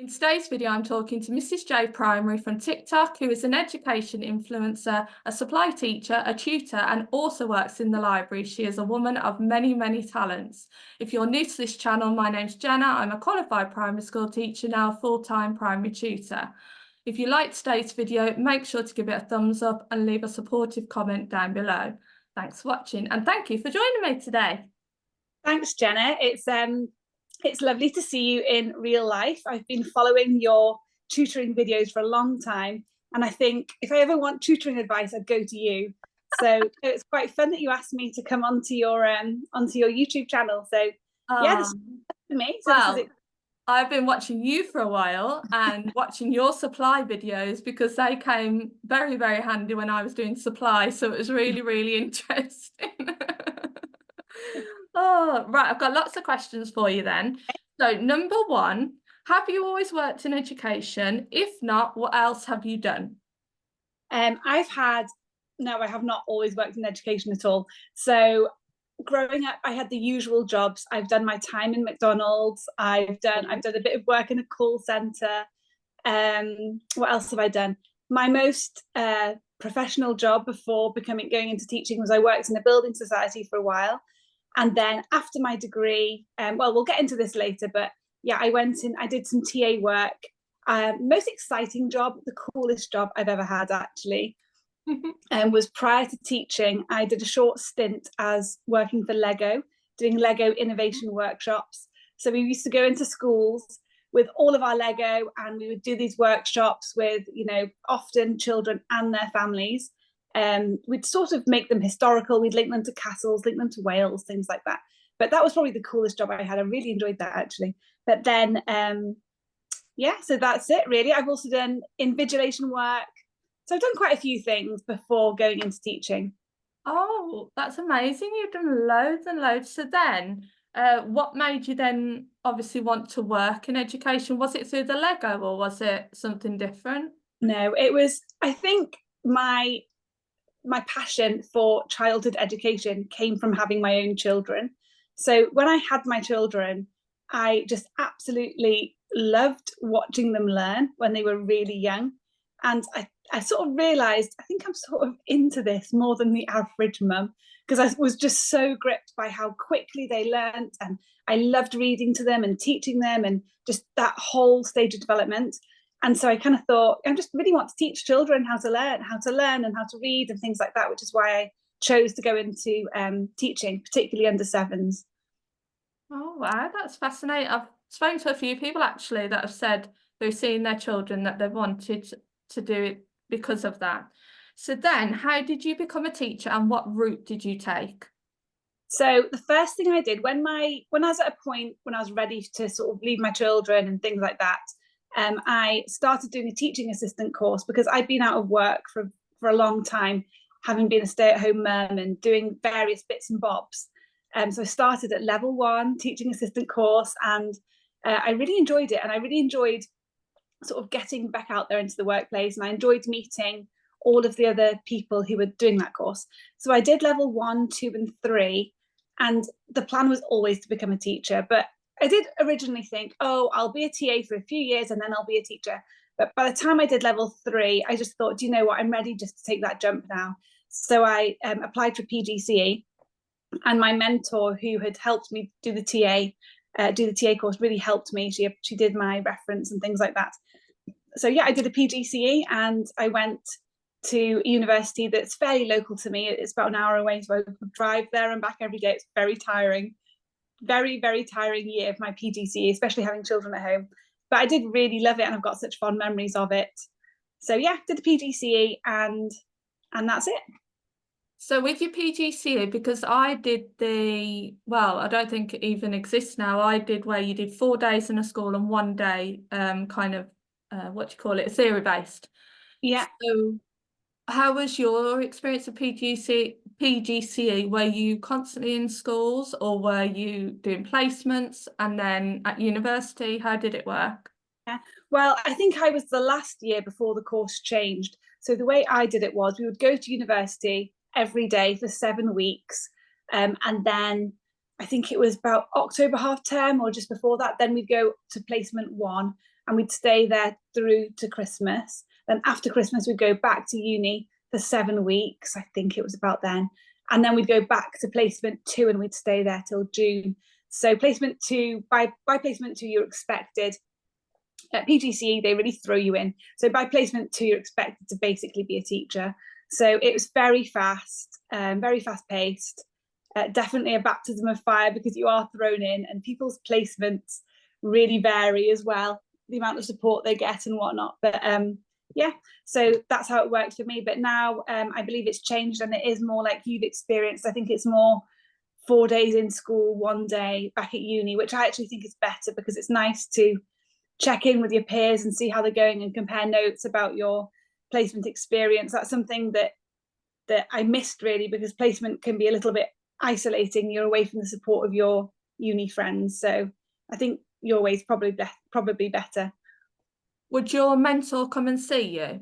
In today's video, I'm talking to Mrs. J Primary from TikTok, who is an education influencer, a supply teacher, a tutor, and also works in the library. She is a woman of many, many talents. If you're new to this channel, my name's Jenna. I'm a qualified primary school teacher, now a full-time primary tutor. If you liked today's video, make sure to give it a thumbs up and leave a supportive comment down below. Thanks for watching, and thank you for joining me today. Thanks, Jenna. It's lovely to see you in real life. I've been following your tutoring videos for a long time, and I think if I ever want tutoring advice, I'd go to you. So it's quite fun that you asked me to come onto your YouTube channel. So yeah, this is for me. So well, this is it. I've been watching you for a while and watching your supply videos because they came very, very handy when I was doing supply. So it was really, really interesting. Oh, right. I've got lots of questions for you then. So number one, have you always worked in education? If not, what else have you done? No, I have not always worked in education at all. So growing up, I had the usual jobs. I've done my time in McDonald's. I've done a bit of work in a call center. What else have I done? My most professional job before going into teaching was I worked in a building society for a while. And then after my degree, well, we'll get into this later, but yeah, I did some TA work. Most exciting job, the coolest job I've ever had actually, was prior to teaching. I did a short stint as working for Lego, doing Lego innovation workshops. So we used to go into schools with all of our Lego and we would do these workshops with, often children and their families. We'd sort of make them historical. We'd link them to castles, link them to Wales, things like that. But that was probably the coolest job I had. I really enjoyed that actually. But then, so that's it really. I've also done invigilation work. So I've done quite a few things before going into teaching. Oh, that's amazing. You've done loads and loads. So then, what made you then obviously want to work in education? Was it through the Lego or was it something different? No, it was, I think my passion for childhood education came from having my own children. So when I had my children, I just absolutely loved watching them learn when they were really young. And I sort of realized, I think I'm sort of into this more than the average mum, because I was just so gripped by how quickly they learned. And I loved reading to them and teaching them and just that whole stage of development. And so I kind of thought, I just really want to teach children how to learn and how to read and things like that, which is why I chose to go into teaching, particularly under sevens. Oh, wow, that's fascinating. I've spoken to a few people actually that have said they've seen their children that they've wanted to do it because of that. So then, how did you become a teacher and what route did you take? So the first thing I did when I was at a point when I was ready to sort of leave my children and things like that, I started doing a teaching assistant course because I'd been out of work for a long time, having been a stay-at-home mum and doing various bits and bobs. So I started at level 1 teaching assistant course, and I really enjoyed it. And I really enjoyed sort of getting back out there into the workplace, and I enjoyed meeting all of the other people who were doing that course. So I did level 1, 2, and 3, and the plan was always to become a teacher. But I did originally think, oh, I'll be a TA for a few years and then I'll be a teacher. But by the time I did level 3, I just thought, do you know what? I'm ready just to take that jump now. So I applied for PGCE, and my mentor who had helped me do the TA course really helped me. She did my reference and things like that. So yeah, I did a PGCE and I went to a university that's fairly local to me. It's about an hour away, so I would drive there and back every day. It's very tiring. Very, very tiring year of my PGCE, especially having children at home. But I did really love it and I've got such fond memories of it. So yeah, did the PGCE and that's it. So with your PGCE, because I did I don't think it even exists now. I did where you did 4 days in a school and 1 day theory based. Yeah. So how was your experience of PGCE? Were you constantly in schools or were you doing placements and then at university? How did it work? Yeah. Well, I think I was the last year before the course changed. So the way I did it was we would go to university every day for 7 weeks. And then I think it was about October half term or just before that, then we'd go to placement 1. and we'd stay there through to Christmas. Then after Christmas, we'd go back to uni for 7 weeks. I think it was about then. And then we'd go back to placement 2 and we'd stay there till June. So placement 2, by placement 2, you're expected, at PGCE, they really throw you in. So by placement 2, you're expected to basically be a teacher. So it was very fast paced, definitely a baptism of fire, because you are thrown in, and people's placements really vary as well, the amount of support they get and whatnot. But yeah, so that's how it worked for me. But now I believe it's changed, and it is more like you've experienced. I think it's more 4 days in school, 1 day back at uni, which I actually think is better, because it's nice to check in with your peers and see how they're going and compare notes about your placement experience. That's something that I missed, really, because placement can be a little bit isolating. You're away from the support of your uni friends. So I think your way is probably better. Would your mentor come and see you?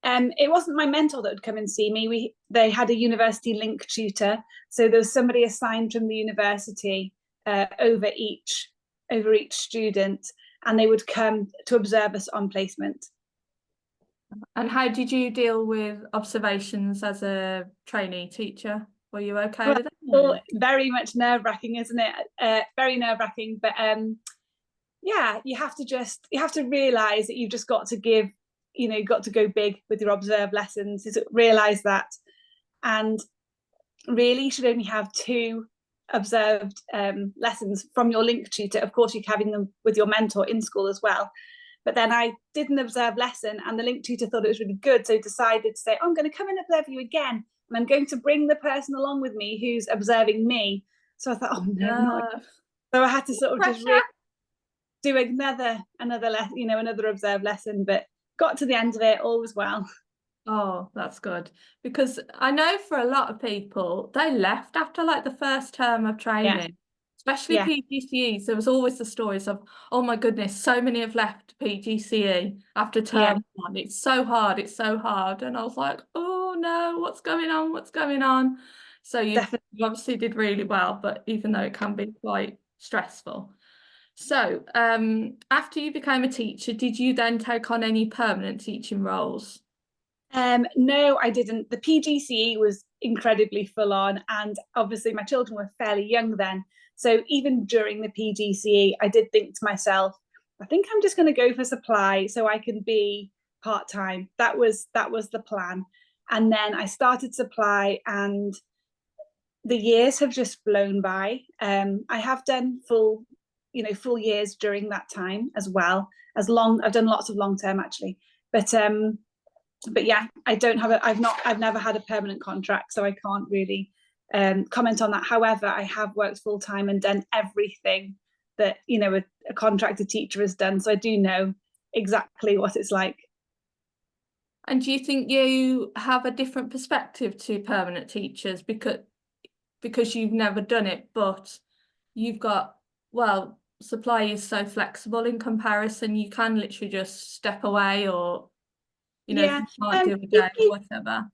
It wasn't my mentor that would come and see me. They had a university link tutor, so there was somebody assigned from the university over each student, and they would come to observe us on placement. And how did you deal with observations as a trainee teacher? Were you okay with it? Well, very much nerve-wracking, isn't it? Very nerve-wracking, but yeah, you have to realise that you've just got to give, got to go big with your observed lessons. Is realise that, and really you should only have 2 observed lessons from your link tutor. Of course, you're having them with your mentor in school as well. But then I did an observed lesson, and the link tutor thought it was really good, so decided to say, oh, I'm going to come and observe you again, and I'm going to bring the person along with me who's observing me. So I thought, oh no, not. So I had to sort of just do another observed lesson, but got to the end of it, all was well. Oh, that's good, because I know for a lot of people, they left after like the first term of training, especially PGCEs. There was always the stories of, oh my goodness, so many have left PGCE after term 1. It's so hard, and I was like, oh no, what's going on? So you obviously did really well, but even though it can be quite stressful. So after you became a teacher, did you then take on any permanent teaching roles? No, I didn't. The PGCE was incredibly full on, and obviously my children were fairly young then. So even during the PGCE, I did think to myself, I think I'm just going to go for supply so I can be part-time. That was the plan. And then I started supply, and the years have just blown by. I have done full years during that time as well. I've done lots of long term actually, but yeah, I've never had a permanent contract, so I can't really comment on that. However, I have worked full time and done everything that a contracted teacher has done, so I do know exactly what it's like. And do you think you have a different perspective to permanent teachers because you've never done it, but you've got, well, supply is so flexible in comparison, you can literally just step away, or if you can't do a day or whatever.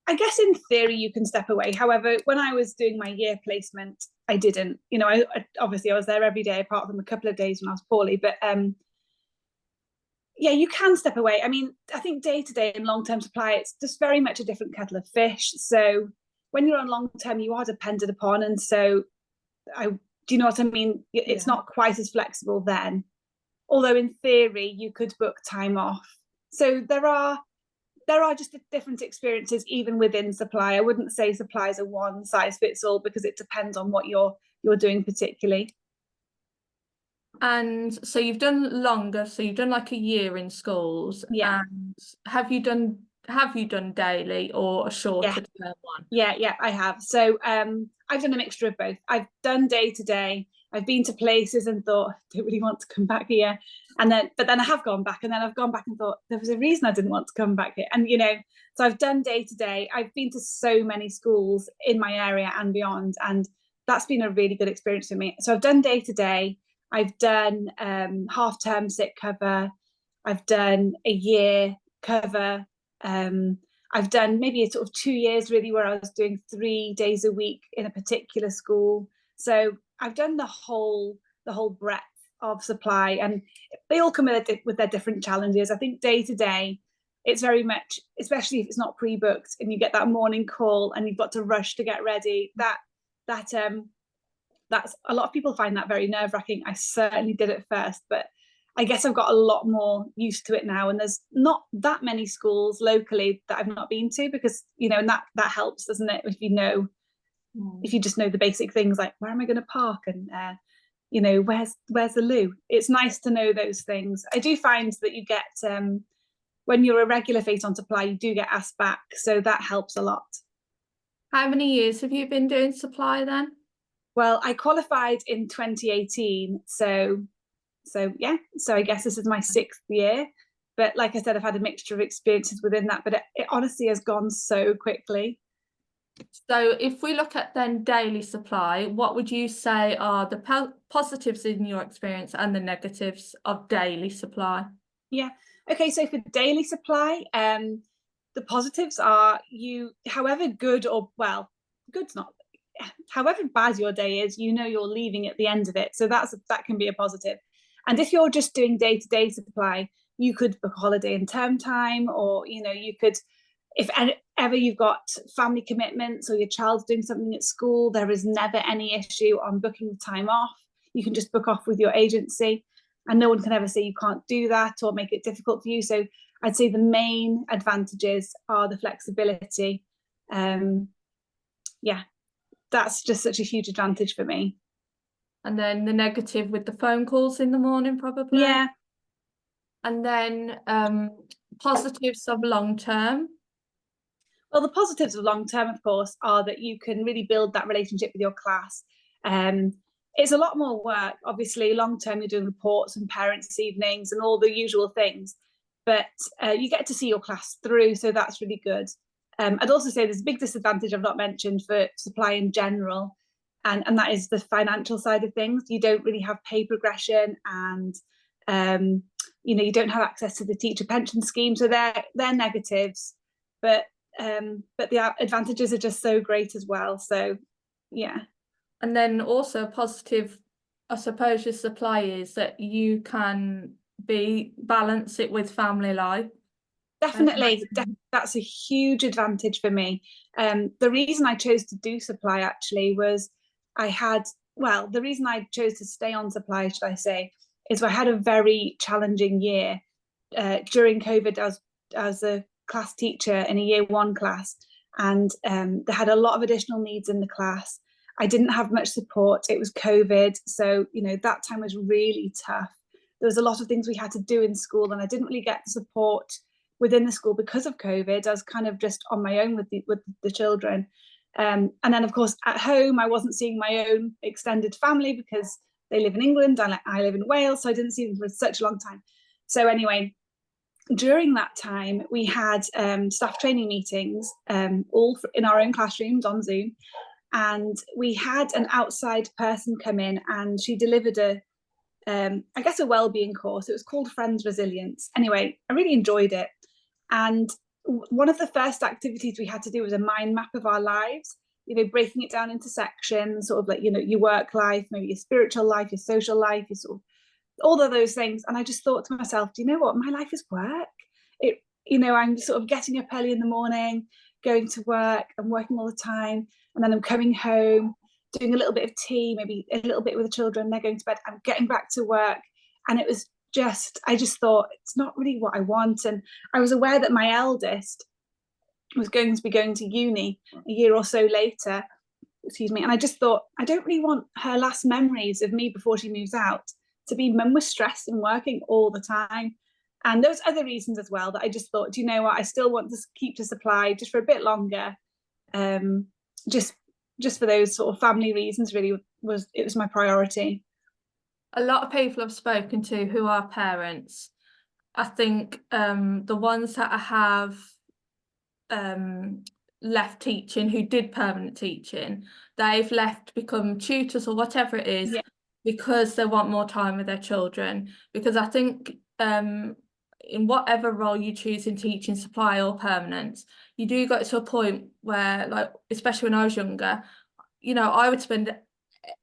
I guess in theory you can step away. However, when I was doing my year placement, I didn't. I obviously I was there every day apart from a couple of days when I was poorly. But yeah, you can step away. I mean, I think day to day in long term supply, it's just very much a different kettle of fish. So when you're on long term, you are depended upon, and so do you know what I mean? It's not quite as flexible then. Although in theory you could book time off. So there are just different experiences even within supply. I wouldn't say supply is a one size fits all, because it depends on what you're doing particularly. And so you've done longer, so you've done like a year in schools. And have you done daily or a shorter term one? Yeah, I have. So I've done a mixture of both. I've done day to day. I've been to places and thought, I don't really want to come back here. But then I have gone back, and then I've gone back and thought there was a reason I didn't want to come back here. And so I've done day to day. I've been to so many schools in my area and beyond, and that's been a really good experience for me. So I've done day to day. I've done half term sick cover. I've done a year cover. I've done maybe a sort of 2 years really where I was doing 3 days a week in a particular school. So I've done the whole breadth of supply, and they all come with their different challenges. I think day to day, it's very much, especially if it's not pre-booked and you get that morning call and you've got to rush to get ready, that's a lot of people find that very nerve-wracking. I certainly did at first, but I guess I've got a lot more used to it now, and there's not that many schools locally that I've not been to, because and that helps, doesn't it, if you just know the basic things like where am I going to park, and where's the loo. It's nice to know those things. I do find that you get when you're a regular face on supply, you do get asked back, so that helps a lot. How many years have you been doing supply then? Well, I qualified in 2018, so I guess this is my 6th year. But like I said, I've had a mixture of experiences within that, but it honestly has gone so quickly. So if we look at then daily supply, what would you say are the positives in your experience and the negatives of daily supply? Yeah. Okay, so for daily supply, the positives are however good or, well, good's not, however bad your day is, you're leaving at the end of it. So that can be a positive. And if you're just doing day-to-day supply, you could book a holiday in term time, or, you could, if ever you've got family commitments or your child's doing something at school, there is never any issue on booking the time off. You can just book off with your agency, and no one can ever say you can't do that or make it difficult for you. So I'd say the main advantages are the flexibility. Yeah, that's just such a huge advantage for me. And then the negative with the phone calls in the morning, probably. Yeah. And then positives of long term. Well, the positives of long term, of course, are that you can really build that relationship with your class. It's a lot more work. Obviously, long term, you're doing reports and parents' evenings and all the usual things, but you get to see your class through, so that's really good. I'd also say there's a big disadvantage I've not mentioned for supply in general, and that is the financial side of things. You don't really have pay progression, and you don't have access to the teacher pension scheme, so they're negatives, but the advantages are just so great as well. So yeah. And then also positive, I suppose, your supply is that you can balance it with family life. Definitely, that's a huge advantage for me. The reason I chose to do supply actually was the reason I chose to stay on supply, should I say, is I had a very challenging year during COVID as a class teacher in a year 1 class, and they had a lot of additional needs in the class. I didn't have much support. It was COVID, so that time was really tough. There was a lot of things we had to do in school, and I didn't really get the support within the school because of COVID. I was kind of just on my own with the children. And then, of course, at home, I wasn't seeing my own extended family because they live in England and I live in Wales, so I didn't see them for such a long time. So anyway, during that time, we had staff training meetings, all in our own classrooms on Zoom. And we had an outside person come in, and she delivered a wellbeing course. It was called Friends Resilience. Anyway, I really enjoyed it. And one of the first activities we had to do was a mind map of our lives, breaking it down into sections, sort of like, your work life, maybe your spiritual life, your social life, your sort of all of those things. And I just thought to myself, do you know what? My life is work. I'm sort of getting up early in the morning, going to work, I'm working all the time. And then I'm coming home, doing a little bit of tea, maybe a little bit with the children, they're going to bed, I'm getting back to work. And I just thought, it's not really what I want. And I was aware that my eldest was going to be going to uni a year or so later, and I just thought, I don't really want her last memories of me before she moves out to be mum was stressed and working all the time. And there was other reasons as well that I just thought, do you know what, I still want to keep to supply just for a bit longer. Just for those sort of family reasons, really, it was my priority. A lot of people I've spoken to who are parents, I think the ones that have left teaching, who did permanent teaching, they've left, become tutors or whatever it is, because they want more time with their children. Because I think in whatever role you choose in teaching, supply or permanent, you do get to a point where, like, especially when I was younger, I would spend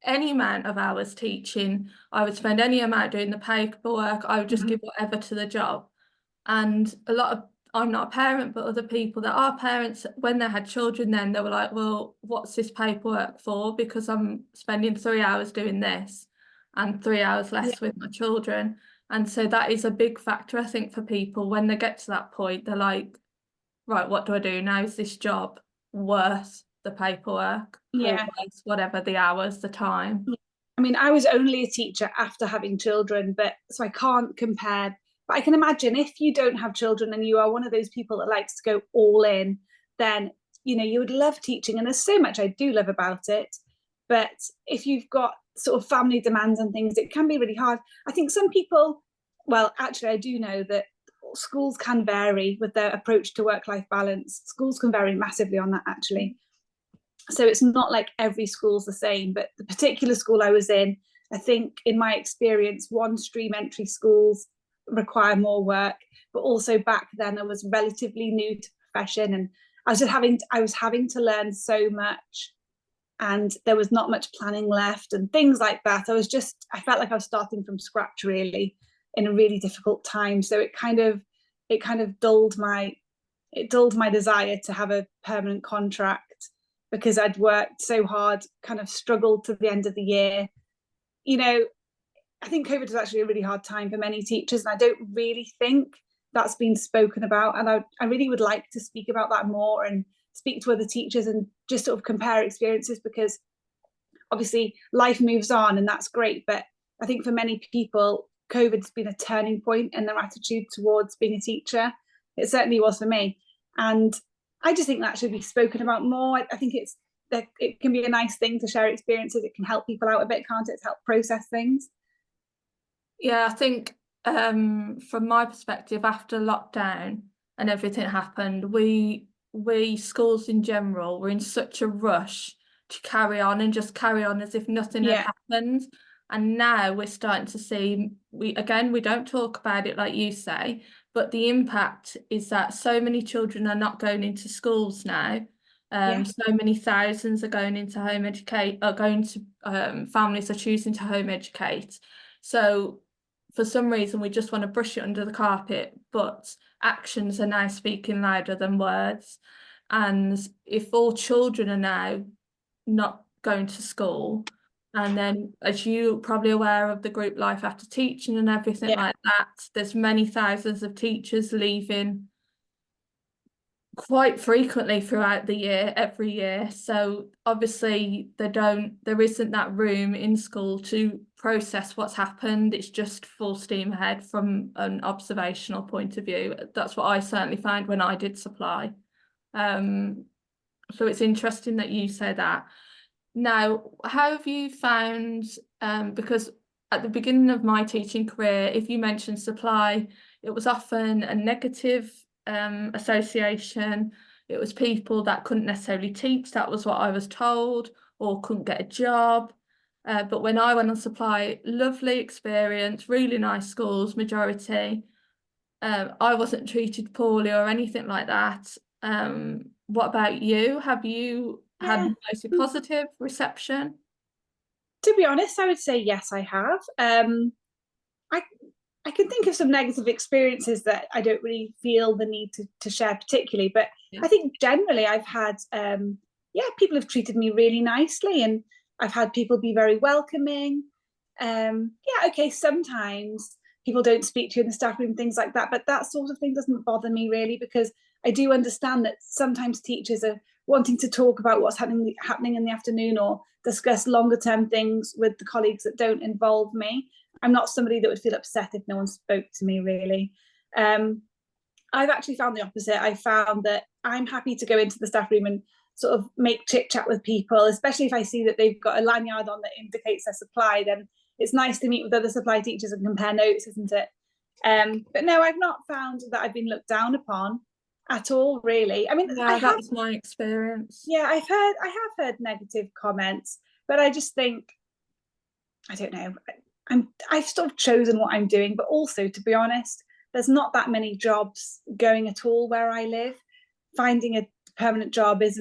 any amount of hours teaching. I would spend any amount doing the paperwork. I would just give whatever to the job. And a lot of, I'm not a parent, but other people that are parents, when they had children, then they were like, well, what's this paperwork for? Because I'm spending 3 hours doing this and 3 hours less with my children. And so that is a big factor, I think, for people when they get to that point. They're like, right, what do I do now? Is this job worth the paperwork or worth whatever the hours, the time? I mean, I was only a teacher after having children, but so I can't compare. But I can imagine if you don't have children and you are one of those people that likes to go all in, then you would love teaching, and there's so much I do love about it. But if you've got sort of family demands and things, it can be really hard. I think some people, well, actually, I do know that schools can vary with their approach to work-life balance. Schools can vary massively on that, actually. So it's not like every school's the same, but the particular school I was in, I think in my experience, one stream entry schools require more work, but also back then I was relatively new to the profession, and I was having to learn so much, and there was not much planning left and things like that. I felt like I was starting from scratch really in a really difficult time. So it kind of dulled my desire to have a permanent contract, because I'd worked so hard, kind of struggled to the end of the year. I think COVID was actually a really hard time for many teachers, and I don't really think that's been spoken about. And I really would like to speak about that more and speak to other teachers and just sort of compare experiences, because obviously life moves on and that's great. But I think for many people, COVID's been a turning point in their attitude towards being a teacher. It certainly was for me. And I just think that should be spoken about more. I think it can be a nice thing to share experiences. It can help people out a bit, can't it? To help process things. Yeah, I think from my perspective, after lockdown and everything happened, we schools in general were in such a rush to carry on and just carry on as if nothing had happened. And now we're starting to see, we don't talk about it like you say, but the impact is that so many children are not going into schools now. So many thousands are going into home educate, are going to families are choosing to home educate. So for some reason, we just want to brush it under the carpet, but actions are now speaking louder than words. And if all children are now not going to school, and then, as you're probably aware of the group life after teaching and everything like that, there's many thousands of teachers leaving quite frequently throughout the year, every year. So obviously there isn't that room in school to process what's happened. It's just full steam ahead from an observational point of view. That's what I certainly found when I did supply. So it's interesting that you say that. Now, how have you found, because at the beginning of my teaching career, if you mentioned supply, it was often a negative association. It was people that couldn't necessarily teach, that was what I was told, or couldn't get a job. But when I went on supply, lovely experience, really nice schools, majority. I wasn't treated poorly or anything like that. What about you? Have you had mostly positive reception? To be honest, I would say yes, I have. I can think of some negative experiences that I don't really feel the need to share particularly, but I think generally I've had, people have treated me really nicely, and I've had people be very welcoming. Sometimes people don't speak to you in the staff room, things like that, but that sort of thing doesn't bother me really, because I do understand that sometimes teachers are wanting to talk about what's happening in the afternoon, or discuss longer term things with the colleagues that don't involve me. I'm not somebody that would feel upset if no one spoke to me, really. I've actually found the opposite. I found that I'm happy to go into the staff room and sort of make chit chat with people, especially if I see that they've got a lanyard on that indicates their supply. Then it's nice to meet with other supply teachers and compare notes, isn't it? But no, I've not found that I've been looked down upon at all, really. I mean, that was my experience. Yeah, I have heard negative comments, but I just think, I don't know, I've sort of chosen what I'm doing, but also, to be honest, there's not that many jobs going at all where I live. Finding a permanent job it's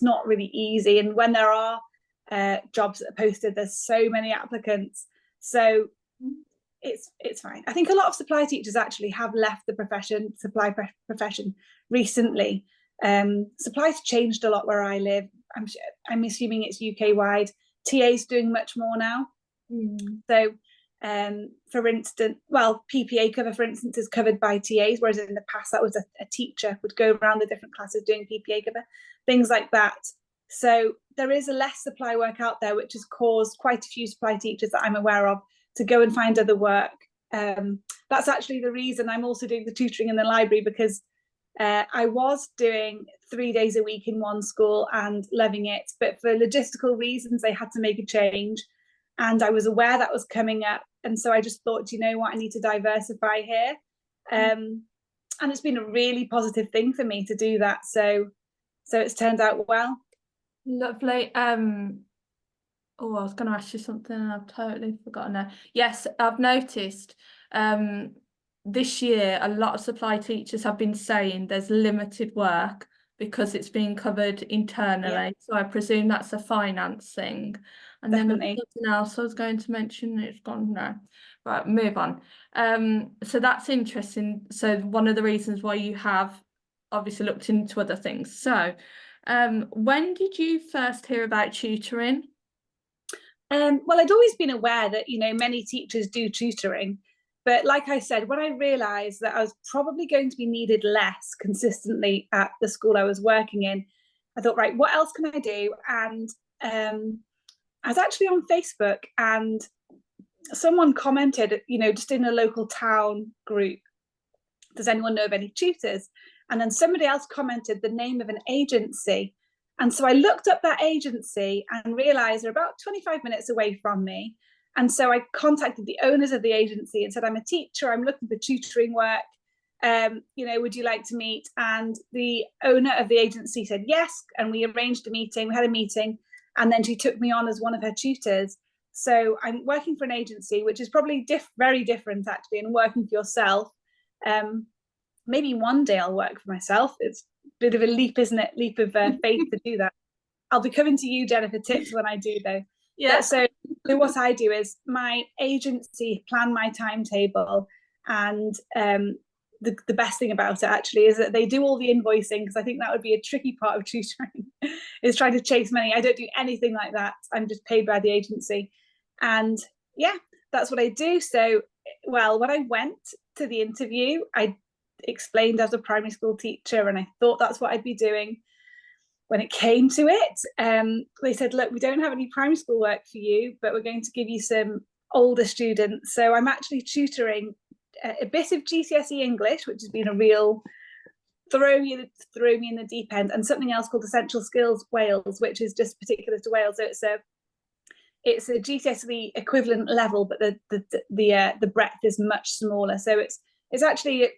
not really easy. And when there are, jobs that are posted. There's so many applicants, so it's fine. I think a lot of supply teachers actually have left the supply profession recently. Supply's changed a lot where I live. I'm assuming it's UK wide. TA's doing much more now. So for instance, well, PPA cover, for instance, is covered by TAs, whereas in the past that was a teacher would go around the different classes doing PPA cover, things like that. So there is a less supply work out there, which has caused quite a few supply teachers that I'm aware of to go and find other work. That's actually the reason I'm also doing the tutoring in the library, because I was doing 3 days a week in one school and loving it, but for logistical reasons they had to make a change, and I was aware that was coming up, and so I just thought, you know what, I need to diversify here. And it's been a really positive thing for me to do that, so it's turned out well. Lovely. Oh, I was going to ask you something and I've totally forgotten now. Yes, I've noticed this year a lot of supply teachers have been saying there's limited work because it's being covered internally. Yeah. So I presume that's a finance thing. And Definitely. then something else I was going to mention, it's gone now. Right, move on. So that's interesting. So one of the reasons why you have obviously looked into other things. So when did you first hear about tutoring? Well, I'd always been aware that, you know, many teachers do tutoring, but like I said, when I realised that I was probably going to be needed less consistently at the school I was working in, I thought, right, what else can I do? And I was actually on Facebook, and someone commented, you know, just in a local town group, does anyone know of any tutors? And then somebody else commented the name of an agency. And so I looked up that agency and realised they're about 25 minutes away from me. And so I contacted the owners of the agency and said, I'm a teacher, I'm looking for tutoring work. You know, would you like to meet? And the owner of the agency said yes. And we arranged a meeting, we had a meeting, and then she took me on as one of her tutors. So I'm working for an agency, which is probably very different actually, and working for yourself. Maybe one day I'll work for myself. It's a bit of a leap, isn't it? Leap of faith to do that. I'll be coming to you, Jenna, for tips when I do, though. Yeah. But so what I do is my agency plan my timetable, and the best thing about it actually is that they do all the invoicing, because I think that would be a tricky part of tutoring is trying to chase money. I don't do anything like that. I'm just paid by the agency, and yeah, that's what I do. So, well, when I went to the interview, I explained as a primary school teacher, and I thought that's what I'd be doing. When it came to it, they said, look, we don't have any primary school work for you, but we're going to give you some older students. So I'm actually tutoring a bit of GCSE English, which has been a real throw me in the deep end, and something else called Essential Skills Wales, which is just particular to Wales. So it's a GCSE equivalent level, but the breadth is much smaller. So it's actually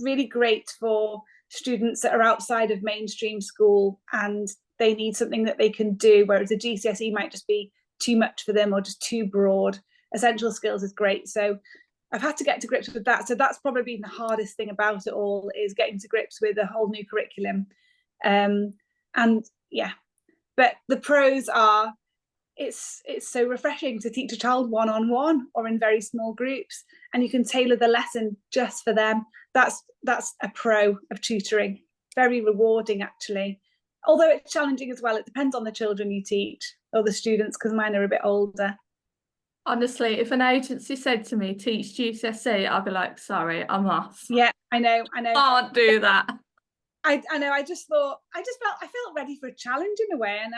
really great for students that are outside of mainstream school and they need something that they can do, whereas a GCSE might just be too much for them or just too broad. Essential Skills is great. So I've had to get to grips with that. So that's probably been the hardest thing about it all, is getting to grips with a whole new curriculum. And yeah, but the pros are, it's so refreshing to teach a child one-on-one or in very small groups, and you can tailor the lesson just for them. That's a pro of tutoring. Very rewarding, actually, although it's challenging as well. It depends on the children you teach or the students, because mine are a bit older. Honestly, if an agency said to me, teach GCSE, I'd be like, sorry, I'm off. Yeah, I know. Can't do that. I know. I felt ready for a challenge in a way, and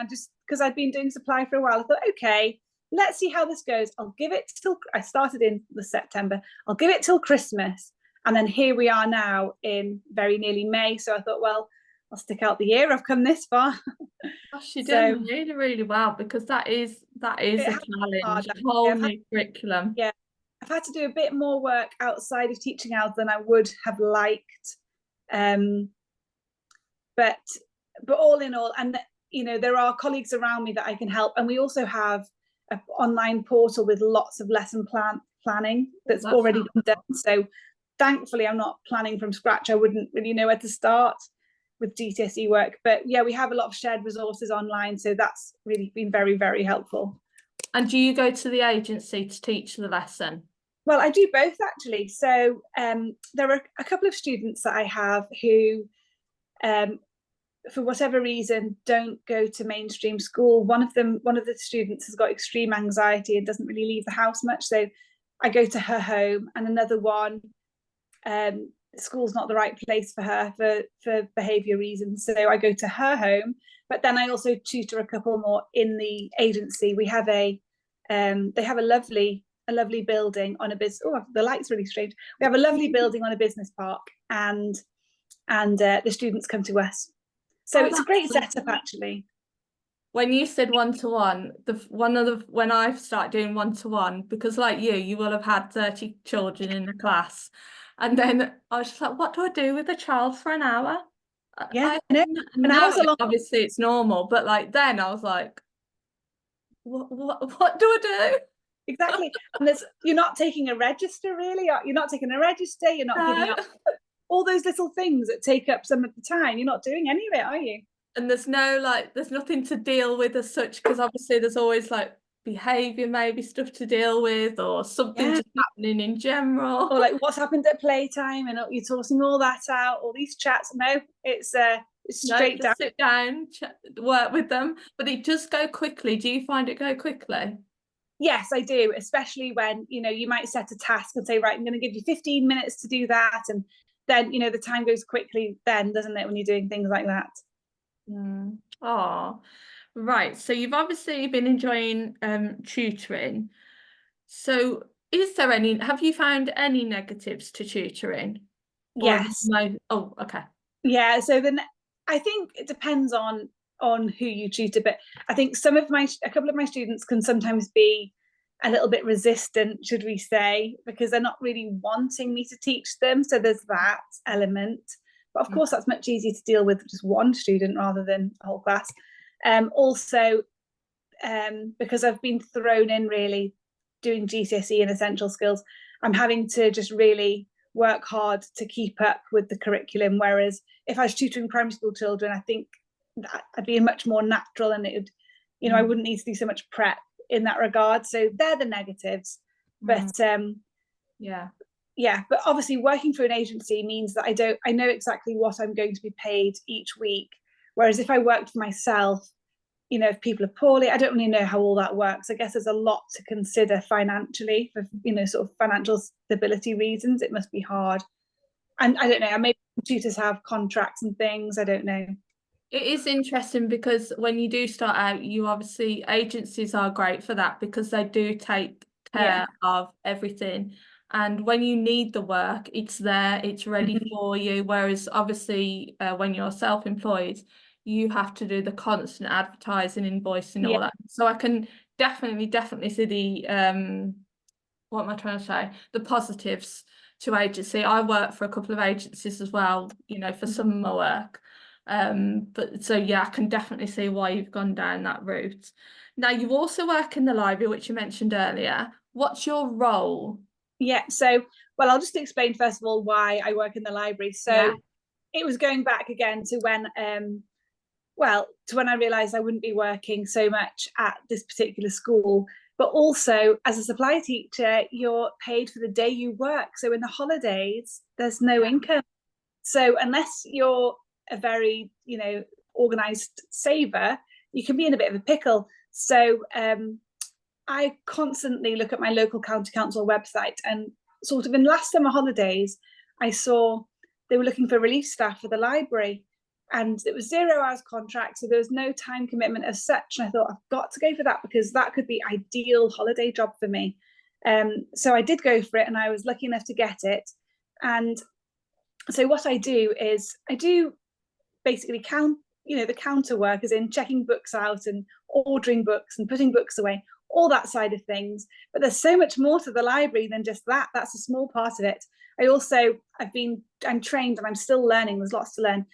because I'd been doing supply for a while, I thought, okay, let's see how this goes. I'll give it till, I started in the September, I'll give it till Christmas, and then here we are now in very nearly May. So I thought, well, I'll stick out the year. I've come this far. Gosh, you're doing really, really well, because that is a challenge, a whole new curriculum. Yeah, I've had to do a bit more work outside of teaching hours than I would have liked. But all in all, and you know, there are colleagues around me that I can help, and we also have an online portal with lots of lesson planning that's already been done. So thankfully I'm not planning from scratch. I wouldn't really know where to start. with GCSE work. But yeah, we have a lot of shared resources online, so that's really been very, very helpful. And do you go to the agency to teach the lesson? Well, I do both actually. So there are a couple of students that I have who, for whatever reason, don't go to mainstream school. One of the students has got extreme anxiety and doesn't really leave the house much. So I go to her home, and another one, school's not the right place for her for behaviour reasons. So I go to her home, but then I also tutor a couple more in the agency. We have they have a lovely building on a business. Oh, the light's really strange. We have a lovely building on a business park, and the students come to us. So it's a great setup, actually. When you said one-to-one, when I start doing one-to-one, because like you will have had 30 children in the class, and then I was just like, what do I do with a child for an hour? Yeah, now obviously it's normal, but like then I was like, what do I do? Exactly. And you're not taking a register, really. You're not taking a register. You're not giving up all those little things that take up some of the time. You're not doing any of it, are you? And there's nothing to deal with as such, because obviously there's always like behaviour, maybe stuff to deal with, or something just happening in general, or like what's happened at playtime, and you're sorting all that out, all these chats. No, it's straight down. Sit down, work with them. But it does go quickly. Do you find it go quickly? Yes, I do, especially when you might set a task and say, right, I'm going to give you 15 minutes to do that, and then the time goes quickly then, doesn't it, when you're doing things like that. Oh, right. So you've obviously been enjoying tutoring. So have you found any negatives to tutoring? Yes. No. Oh, okay. Yeah, so then I think it depends on who you tutor, but I think a couple of my students can sometimes be a little bit resistant, should we say, because they're not really wanting me to teach them. So there's that element. But of course, that's much easier to deal with just one student rather than a whole class. Also, because I've been thrown in really doing GCSE and essential skills, I'm having to just really work hard to keep up with the curriculum. Whereas if I was tutoring primary school children, I think that I'd be much more natural, and it would, I wouldn't need to do so much prep in that regard. So they're the negatives. But yeah, but obviously working for an agency means that I know exactly what I'm going to be paid each week. Whereas if I worked for myself, if people are poorly, I don't really know how all that works. I guess there's a lot to consider financially for, sort of financial stability reasons. It must be hard. And I don't know, maybe tutors have contracts and things. I don't know. It is interesting because when you do start out, agencies are great for that, because they do take care of everything. And when you need the work, it's there, it's ready for you. Whereas obviously when you're self-employed, you have to do the constant advertising, invoicing, all that. So I can definitely see the what am I trying to say? The positives to agency. I work for a couple of agencies as well, for some of my work. But so yeah, I can definitely see why you've gone down that route. Now you also work in the library, which you mentioned earlier. What's your role? Yeah, so well, I'll just explain first of all why I work in the library. So it was going back again to when I realised I wouldn't be working so much at this particular school. But also, as a supply teacher, you're paid for the day you work. So in the holidays, there's no income. So unless you're a very, organised saver, you can be in a bit of a pickle. So I constantly look at my local county council website, and sort of in last summer holidays, I saw they were looking for relief staff for the library. And it was 0 hours contract, so there was no time commitment as such. And I thought, I've got to go for that, because that could be ideal holiday job for me. So I did go for it, and I was lucky enough to get it. And so what I do is I do basically the counter work, as in checking books out and ordering books and putting books away, all that side of things. But there's so much more to the library than just that. That's a small part of it. I'm trained, and I'm still learning. There's lots to learn.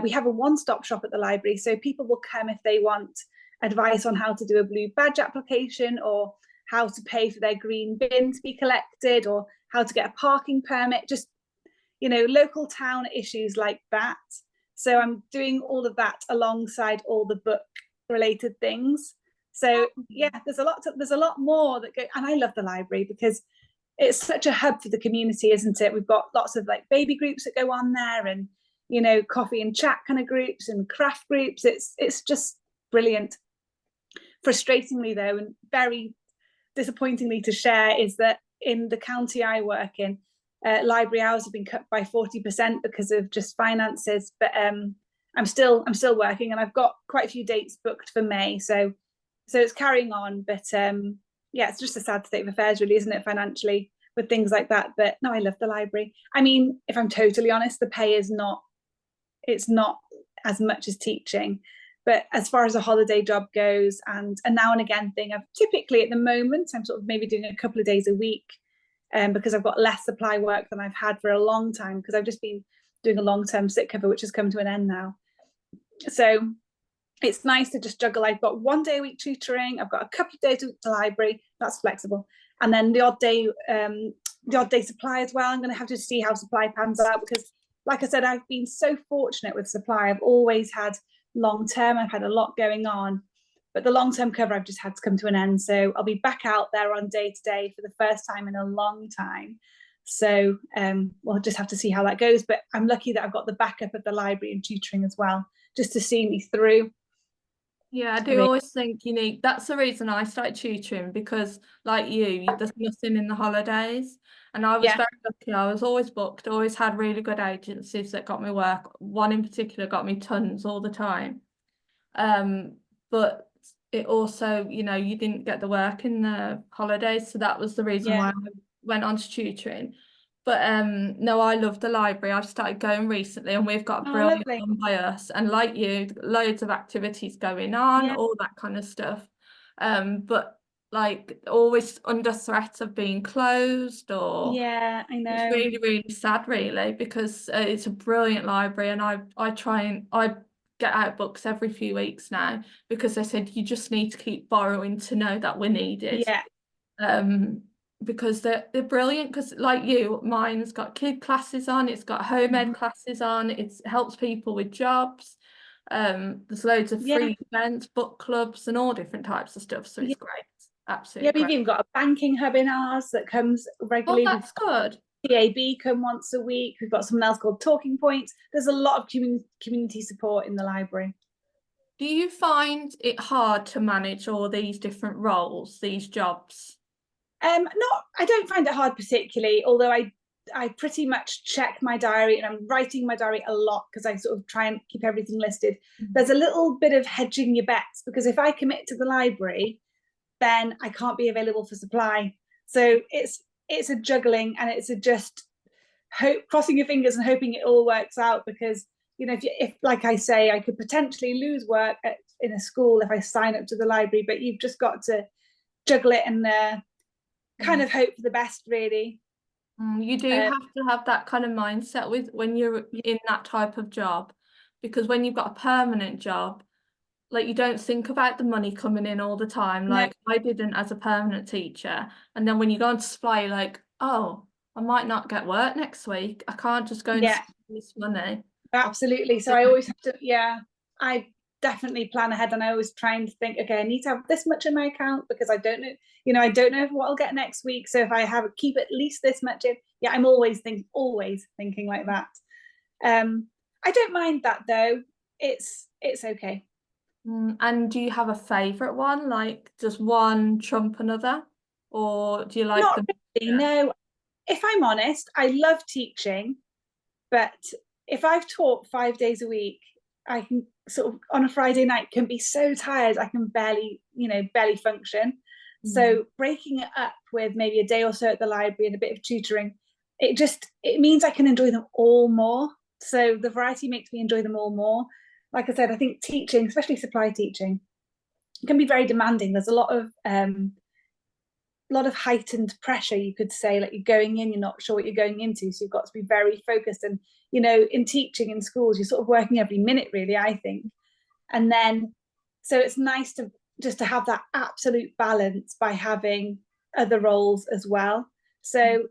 We have a one-stop shop at the library, so people will come if they want advice on how to do a blue badge application, or how to pay for their green bin to be collected, or how to get a parking permit, just local town issues like that. So I'm doing all of that alongside all the book related things. So yeah, there's a lot more that go, and I love the library because it's such a hub for the community, isn't it? We've got lots of like baby groups that go on there, and coffee and chat kind of groups and craft groups. It's just brilliant. Frustratingly though, and very disappointingly to share, is that in the county I work in, library hours have been cut by 40% because of just finances. But I'm still working, and I've got quite a few dates booked for May, so it's carrying on. But yeah, it's just a sad state of affairs, really, isn't it, financially, with things like that. But no, I love the library. I mean, if I'm totally honest, the pay is not, it's not as much as teaching. But as far as a holiday job goes, and a now and again thing, I've typically at the moment, I'm sort of maybe doing a couple of days a week, because I've got less supply work than I've had for a long time, because I've just been doing a long-term sick cover, which has come to an end now. So it's nice to just juggle. I've got 1 day a week tutoring, I've got a couple of days a week to library, that's flexible, and then the odd day supply as well. I'm going to have to see how supply pans out, because like I said, I've been so fortunate with supply. I've always had long-term, I've had a lot going on, but the long-term cover I've just had to come to an end. So I'll be back out there on day-to-day for the first time in a long time. So we'll just have to see how that goes. But I'm lucky that I've got the backup of the library and tutoring as well, just to see me through. Yeah, I do always think you need, that's the reason I started tutoring, because like there's nothing in the holidays. And I was very lucky. I was always booked, always had really good agencies that got me work. One in particular got me tons all the time. But it also, you didn't get the work in the holidays. So that was the reason why I went on to tutoring. But no, I love the library. I've started going recently, and we've got a brilliant one by us. And like you, loads of activities going on, all that kind of stuff. But like always under threat of being closed, or I know, it's really, really sad, really, because it's a brilliant library, and I get out books every few weeks now, because they said you just need to keep borrowing to know that we're needed. Because they're brilliant, because like you, mine's got kid classes on, it's got home ed classes on, it helps people with jobs, there's loads of free events, book clubs, and all different types of stuff, so it's great, absolutely great. We've even got a banking hub in ours that comes regularly. That's good. TAB come once a week. We've got something else called Talking Points. There's a lot of community support in the library. Do you find it hard to manage all these different roles, these jobs? I don't find it hard particularly, although I pretty much check my diary, and I'm writing my diary a lot because I sort of try and keep everything listed. There's a little bit of hedging your bets, because if I commit to the library, then I can't be available for supply. So it's a juggling, and it's a just crossing your fingers and hoping it all works out, because if like I say, I could potentially lose work in a school if I sign up to the library, but you've just got to juggle it and kind of hope for the best, really. You do have to have that kind of mindset with when you're in that type of job, because when you've got a permanent job, like, you don't think about the money coming in all the time. Like I didn't as a permanent teacher, and then when you go on to supply, you're like, oh, I might not get work next week, I can't just go and spend this money. Absolutely. So I always have to, I definitely plan ahead, and I always try and think, okay, I need to have this much in my account, because I don't know, I don't know what I'll get next week. So if I keep at least this much in, I'm always thinking like that. I don't mind that though. It's okay. And do you have a favorite one? Like, does one trump another, or do you like Not really, no. If I'm honest, I love teaching, but if I've taught 5 days a week, I can sort of on a Friday night can be so tired, I can barely function. So breaking it up with maybe a day or so at the library and a bit of tutoring, it means I can enjoy them all more. So the variety makes me enjoy them all more. Like I said, I think teaching, especially supply teaching, can be very demanding. There's a lot of heightened pressure, you could say. Like, you're going in, you're not sure what you're going into, so you've got to be very focused. And in teaching in schools, you're sort of working every minute, really, I think. And then so it's nice to have that absolute balance by having other roles as well. So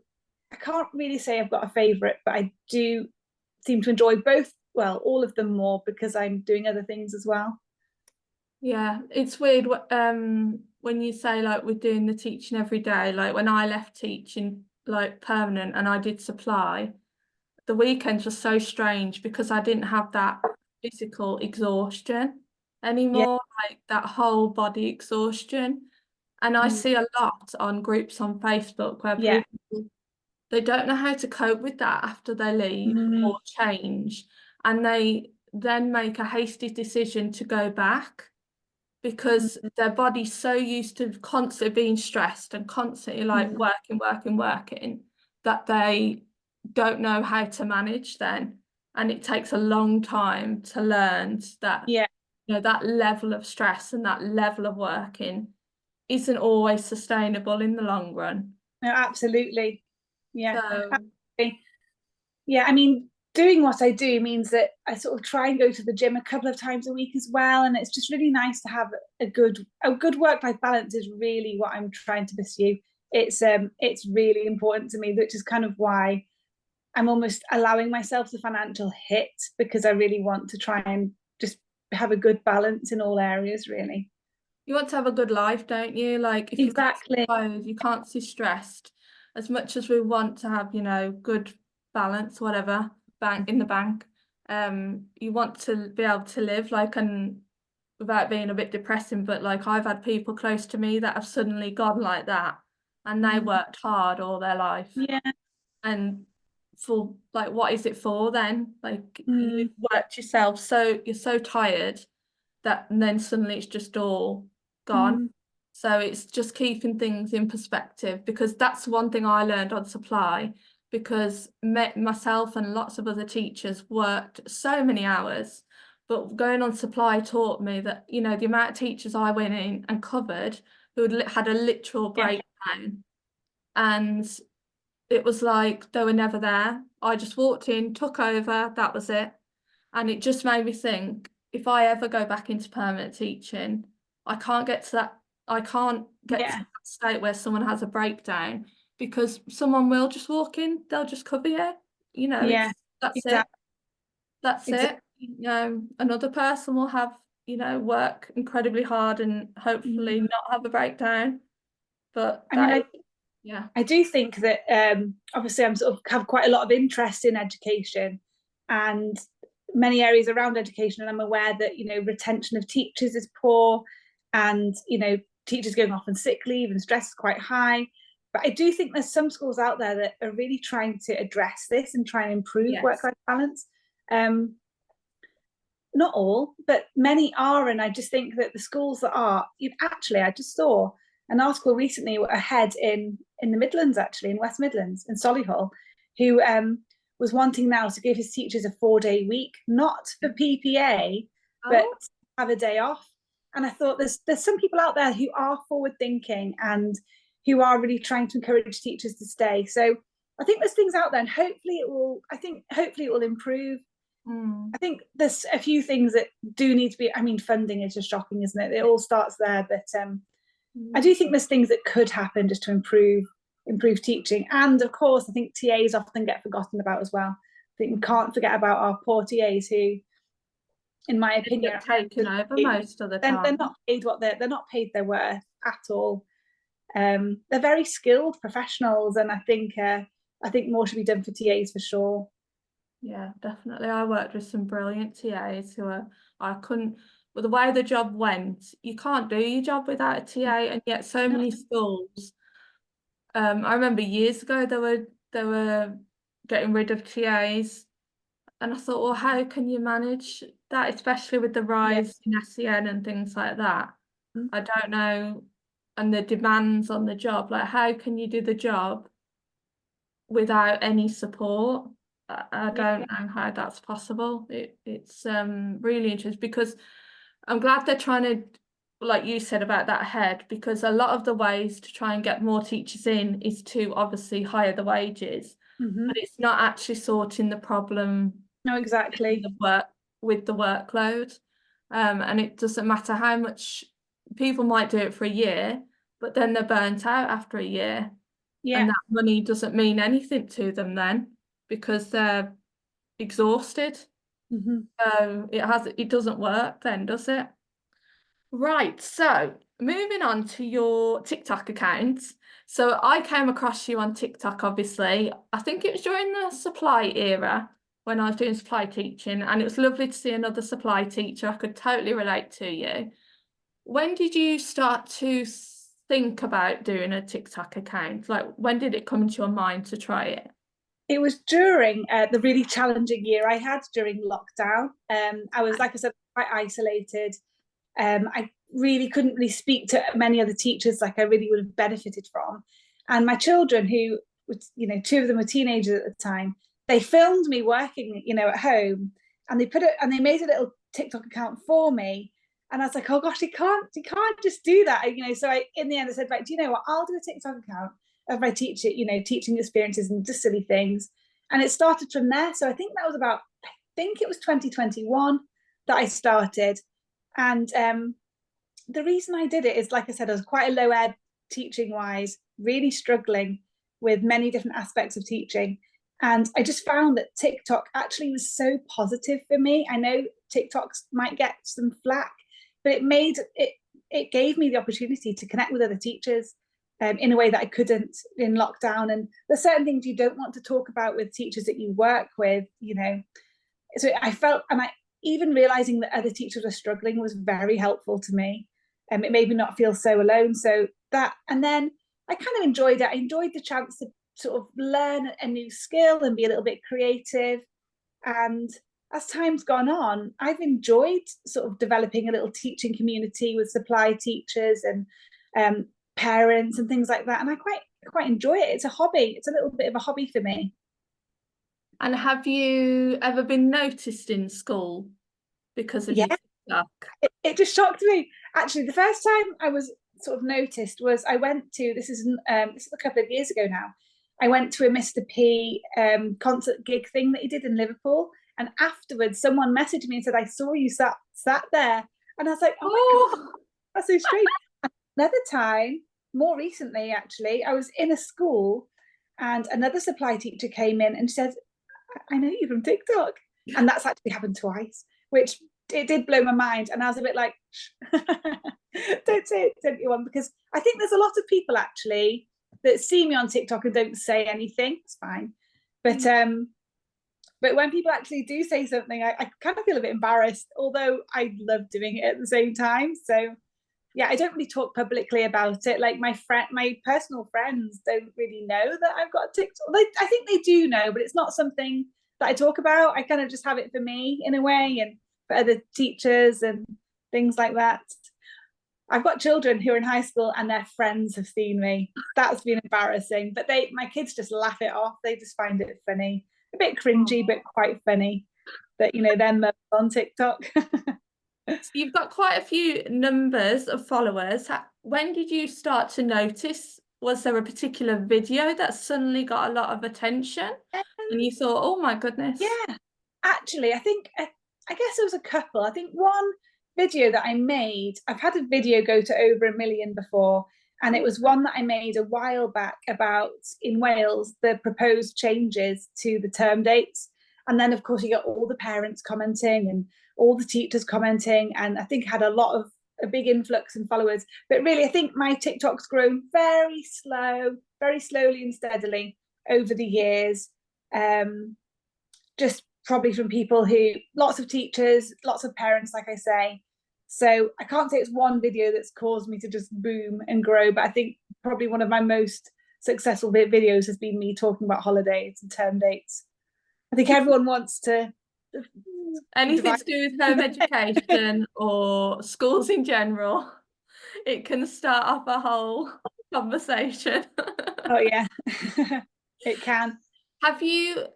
I can't really say I've got a favorite, but I do seem to enjoy both well, all of them more because I'm doing other things as well. Yeah, it's weird when you say like we're doing the teaching every day, like when I left teaching like permanent and I did supply, the weekends were so strange because I didn't have that physical exhaustion Yeah. anymore, like that whole body exhaustion. And I see a lot on groups on Facebook where Yeah. people, they don't know how to cope with that after they leave or change, and they then make a hasty decision to go back because their body's so used to constantly being stressed and constantly like working that they don't know how to manage then. And it takes a long time to learn that, Yeah. you know, that level of stress and that level of working isn't always sustainable in the long run. No, absolutely. Yeah. So Absolutely. Yeah, I mean, doing what I do means that I sort of try and go to the gym a couple of times a week as well, and it's just really nice to have a good work-life balance is really what I'm trying to pursue. It's really important to me, which is kind of why I'm almost allowing myself the financial hit, because I really want to try and just have a good balance in all areas, really. you want to have a good life, don't you? Like if you're Exactly. tired, you can't be stressed. As much as we want to have, you know, good balance, whatever, bank in the bank, you want to be able to live like and without being a bit depressing, but like I've had people close to me that have suddenly gone like that and they worked hard all their life. Yeah. And for like what is it for then? Like you Mm. worked yourself so you're so tired that and then suddenly it's just all gone. Mm. So it's just keeping things in perspective, because that's one thing I learned on supply, because myself and lots of other teachers worked so many hours, but going on supply taught me that, you know, the amount of teachers I went in and covered who had a literal Yeah. breakdown, and it was like they were never there. I just walked in, took over, that was it. And it just made me think, if I ever go back into permanent teaching, I can't get to that, I can't get to Yeah. that state where someone has a breakdown, because someone will just walk in, they'll just cover you. You know, Yeah. that's it. Exactly. That's Exactly. it. You know, another person will have, you know, work incredibly hard and hopefully not have a breakdown. But I mean, that is, I yeah. I do think that obviously I'm sort of have quite a lot of interest in education and many areas around education, and I'm aware that, you know, retention of teachers is poor, and, you know, teachers going off on sick leave and stress is quite high. But I do think there's some schools out there that are really trying to address this and try and improve Yes. work-life balance. Not all, but many are, and I just think that the schools that are, actually, I just saw an article recently, a head in the Midlands, actually in West Midlands, in Solihull, who was wanting now to give his teachers a 4-day week, not for PPA, but Oh, have a day off. And I thought there's some people out there who are forward thinking and who are really trying to encourage teachers to stay. So I think there's things out there, and hopefully it will. I think hopefully it will improve. I think there's a few things that do need to be. I mean, funding is just shocking, isn't it? It all starts there, but I do think there's things that could happen just to improve teaching, and of course, I think TAs often get forgotten about as well. I think we can't forget about our poor TAs who, in my opinion, get taken over most of the they're time. not paid what they're not paid their worth at all. They're very skilled professionals, and I think more should be done for TAs for sure. Yeah, definitely. I worked with some brilliant TAs who are, I couldn't, well, the way the job went, you can't do your job without a TA, and yet so No. many schools, I remember years ago they were getting rid of TAs, and I thought, well, how can you manage that, especially with the Yeah. rise in SEN and things like that? I don't know, and the demands on the job, like how can you do the job without any support? I Yeah. don't know how that's possible. It's really interesting, because I'm glad they're trying to, like you said about that head, because a lot of the ways to try and get more teachers in is to obviously higher the wages, Mm-hmm. but it's not actually sorting the problem No, with exactly. the workload. And it doesn't matter how much people might do it for a year, but then they're burnt out after a year, and Yeah. that money doesn't mean anything to them then, because they're exhausted. So it doesn't work then, does it? Right, so moving on to your TikTok account. So I came across you on TikTok, obviously. I think it was during the supply era when I was doing supply teaching, and it was lovely to see another supply teacher. I could totally relate to you. When did you start to think about doing a TikTok account? Like, when did it come into your mind to try it? It was during the really challenging year I had during lockdown. I was, like I said, quite isolated. I really couldn't really speak to many other teachers like I really would have benefited from. And my children, who, two of them were teenagers at the time, they filmed me working, at home, and they made a little TikTok account for me. And I was like, oh gosh, you can't just do that, So in the end, I said, right, do you know what? I'll do a TikTok account of my teaching experiences and just silly things. And it started from there. So I think it was 2021 that I started. And the reason I did it is, like I said, I was quite a low ebb teaching wise, really struggling with many different aspects of teaching. And I just found that TikTok actually was so positive for me. I know TikToks might get some flack, but it gave me the opportunity to connect with other teachers in a way that I couldn't in lockdown. And there's certain things you don't want to talk about with teachers that you work with, So I felt, and even realizing that other teachers were struggling was very helpful to me. It made me not feel so alone. So that, and then I kind of enjoyed it. I enjoyed the chance to sort of learn a new skill and be a little bit creative. And as time's gone on, I've enjoyed sort of developing a little teaching community with supply teachers and parents and things like that. And I quite enjoy it. It's a hobby. It's a little bit of a hobby for me. And have you ever been noticed in school because of your TikTok? It just shocked me. Actually, the first time I was sort of noticed was I went to, this is a couple of years ago now, I went to a Mr. P concert gig thing that he did in Liverpool. And afterwards, someone messaged me and said, I saw you sat there. And I was like, oh my God, that's so strange. Another time, more recently, actually, I was in a school and another supply teacher came in and said, I know you from TikTok. And that's actually happened twice, which it did blow my mind. And I was a bit like, don't say it to anyone, because I think there's a lot of people actually that see me on TikTok and don't say anything. It's fine. But when people actually do say something, I kind of feel a bit embarrassed, although I love doing it at the same time. So yeah, I don't really talk publicly about it. Like my personal friends don't really know that I've got a TikTok. I think they do know, but it's not something that I talk about. I kind of just have it for me in a way, and for other teachers and things like that. I've got children who are in high school and their friends have seen me. That's been embarrassing, but my kids just laugh it off. They just find it funny, a bit cringy, but quite funny. That their mum's on TikTok. So you've got quite a few numbers of followers. When did you start to notice? Was there a particular video that suddenly got a lot of attention and you thought, oh my goodness? Yeah, actually, I guess there was a couple. I think one video that I made, I've had a video go to over 1 million before, and it was one that I made a while back about, in Wales, the proposed changes to the term dates. And then, of course, you got all the parents commenting and all the teachers commenting, and I think had a big influx in followers. But really, I think my TikTok's grown very slowly and steadily over the years. Just probably from people lots of teachers, lots of parents, like I say. So I can't say it's one video that's caused me to just boom and grow, but I think probably one of my most successful videos has been me talking about holidays and term dates. I think everyone wants to anything to do with home education or schools in general. It can start off a whole conversation. Oh yeah, it can. Have you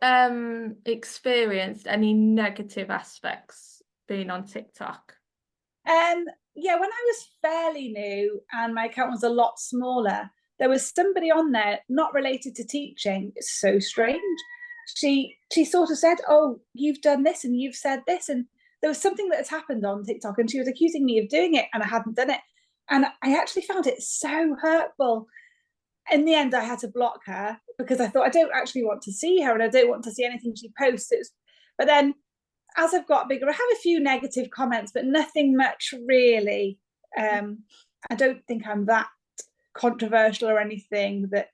experienced any negative aspects being on TikTok? Yeah, when I was fairly new and my account was a lot smaller, there was somebody on there not related to teaching. It's so strange. She sort of said, oh, you've done this and you've said this, and there was something that had happened on TikTok and she was accusing me of doing it and I hadn't done it. And I actually found it so hurtful. In the end, I had to block her because I thought I don't actually want to see her and I don't want to see anything she posts. But then as I've got bigger, I have a few negative comments, but nothing much really. I don't think I'm that controversial or anything, that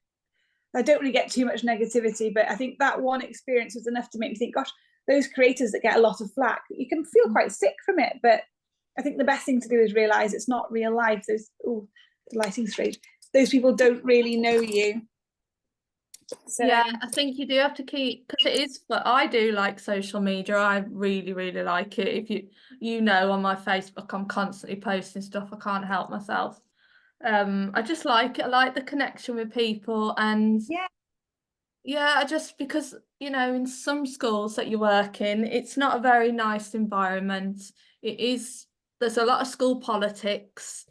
I don't really get too much negativity, but I think that one experience was enough to make me think, gosh, those creators that get a lot of flack, you can feel quite sick from it. But I think the best thing to do is realize it's not real life. Those, oh, the lighting's strange. Those people don't really know you. So Yeah, I think you do have to keep, because it is, but I do like social media. I really, really like it. If you know, on my Facebook, I'm constantly posting stuff. I can't help myself. I just like it. I like the connection with people, and yeah, I just, because in some schools that you work in, it's not a very nice environment. It is, there's a lot of school politics,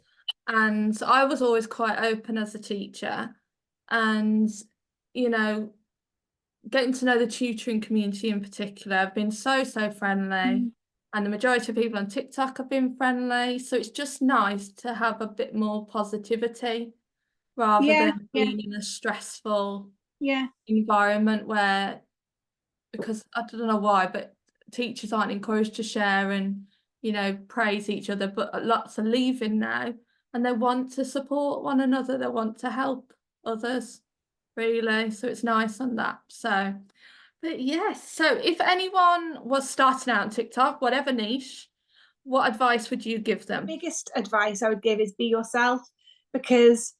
and I was always quite open as a teacher, and you know getting to know the tutoring community in particular, I've been so friendly, and the majority of people on TikTok have been friendly. So it's just nice to have a bit more positivity rather yeah, than yeah, being in a stressful yeah, environment where, because I don't know why, but teachers aren't encouraged to share and praise each other, but lots are leaving now, and they want to support one another, they want to help others, really. So it's nice on that. So, but yes, so if anyone was starting out on TikTok, whatever niche, what advice would you give them? biggest advice I would give is be yourself, because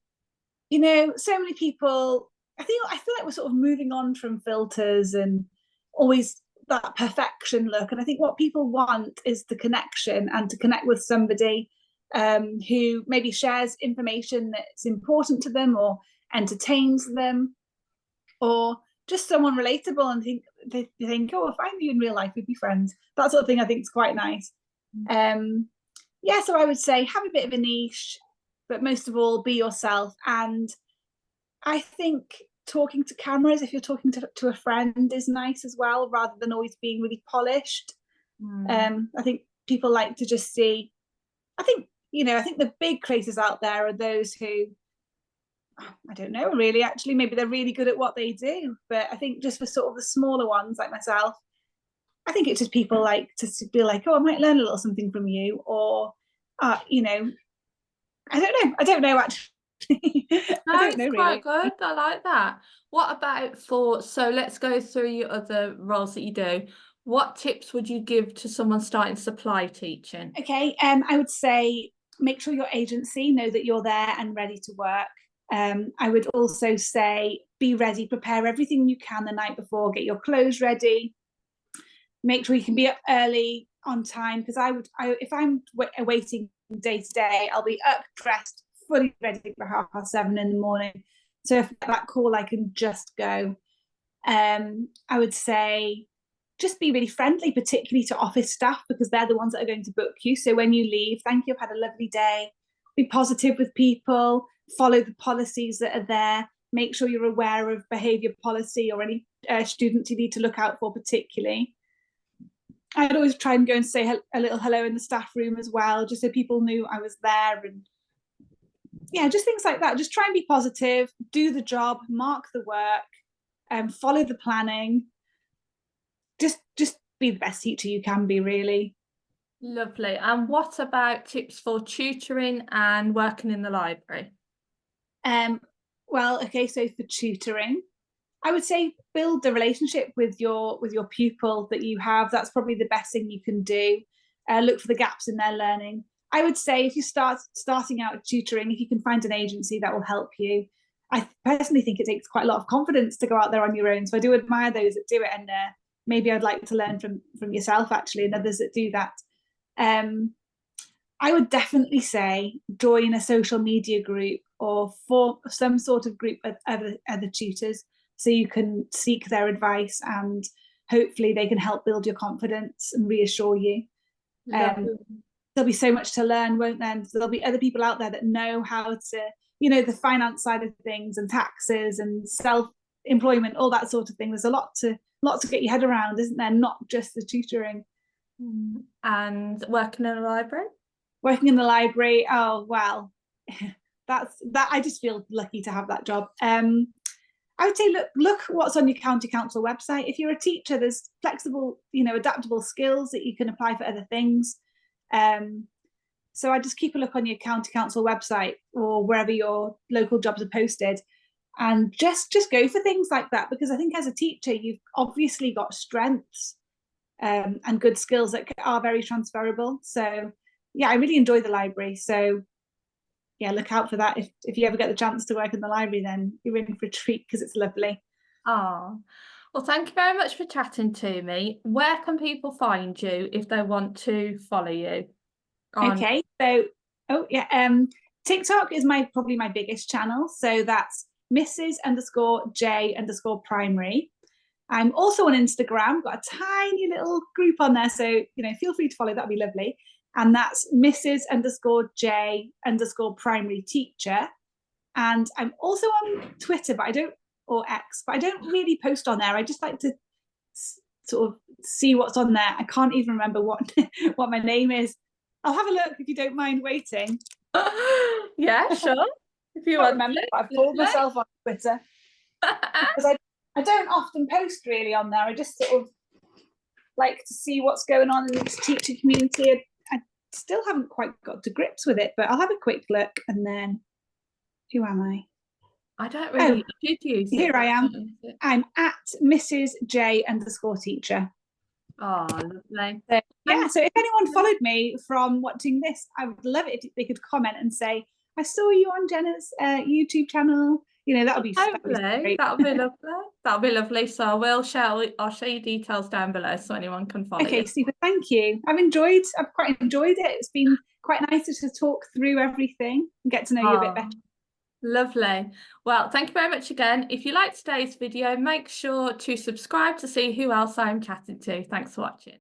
so many people, I feel like we're sort of moving on from filters and always that perfection look. And I think what people want is the connection, and to connect with somebody who maybe shares information that's important to them or entertains them, or just someone relatable, and they think, oh, if I knew in real life, we'd be friends. That sort of thing I think is quite nice. Yeah, so I would say have a bit of a niche, but most of all, be yourself. And I think talking to cameras, if you're talking to a friend, is nice as well, rather than always being really polished. I think people like to just see, I think the big creators out there are those who, I don't know really, actually, maybe they're really good at what they do. But I think just for sort of the smaller ones like myself, I think it's just people like to be like, oh, I might learn a little something from you, or I don't know actually. I No, don't it's know quite really. good. I like that. What about so let's go through your other roles that you do. What tips would you give to someone starting supply teaching? Okay, I would say make sure your agency know that you're there and ready to work. I would also say be ready, prepare everything you can the night before, get your clothes ready, make sure you can be up early on time, because if I'm waiting day to day, I'll be up, dressed, fully ready for 7:30 in the morning. So if that call, I can just go. I would say just be really friendly, particularly to office staff, because they're the ones that are going to book you. So when you leave, thank you, I've had a lovely day. Be positive with people, follow the policies that are there, make sure you're aware of behaviour policy or any students you need to look out for particularly. I'd always try and go and say a little hello in the staff room as well, just so people knew I was there. And yeah, just things like that. Just try and be positive, do the job, mark the work, follow the planning. Just be the best teacher you can be, really. Lovely. And what about tips for tutoring and working in the library? Well, okay, so for tutoring, I would say build the relationship with your pupil that you have. That's probably the best thing you can do. Look for the gaps in their learning. I would say if you starting out tutoring, if you can find an agency that will help you. I personally think it takes quite a lot of confidence to go out there on your own. So I do admire those that do it, and maybe I'd like to learn from yourself actually, and others that do that. I would definitely say join a social media group or form some sort of group of other tutors, so you can seek their advice, and hopefully they can help build your confidence and reassure you. There'll be so much to learn, won't there? So there'll be other people out there that know how to, the finance side of things and taxes and self-employment, all that sort of thing. There's a lot to get your head around, isn't there? Not just the tutoring. And working in a library? Working in the library, oh well, that I just feel lucky to have that job. I would say look what's on your county council website. If you're a teacher, there's flexible, adaptable skills that you can apply for other things. So I just keep a look on your county council website or wherever your local jobs are posted, and just go for things like that, because I think as a teacher, you've obviously got strengths and good skills that are very transferable. So yeah, I really enjoy the library. So yeah, look out for that. If you ever get the chance to work in the library, then you're in for a treat, because it's lovely. Oh, well, thank you very much for chatting to me. Where can people find you if they want to follow you? Okay, so TikTok is probably my biggest channel. So that's Mrs_J_primary. I'm also on Instagram, got a tiny little group on there. So, feel free to follow, that'd be lovely. And that's Mrs_J_primary teacher. And I'm also on Twitter, or X, but I don't really post on there. I just like to sort of see what's on there. I can't even remember what my name is. I'll have a look if you don't mind waiting. Yeah, sure. If you want remember, I've pulled myself on Twitter because I don't often post really on there. I just sort of like to see what's going on in the teacher community. I still haven't quite got to grips with it, but I'll have a quick look. And then, who am I? I don't really use it. Here I am. I'm at Mrs_J_teacher. Oh, lovely. So, yeah, so if anyone followed me from watching this, I would love it if they could comment and say, I saw you on Jenna's YouTube channel. That would be lovely. That'll be lovely. That'll be lovely. So I'll share your details down below so anyone can follow you. Okay, super. Thank you. I've quite enjoyed it. It's been quite nice to talk through everything and get to know you a bit better. Lovely. Well, thank you very much again. If you liked today's video, make sure to subscribe to see who else I'm chatting to. Thanks for watching.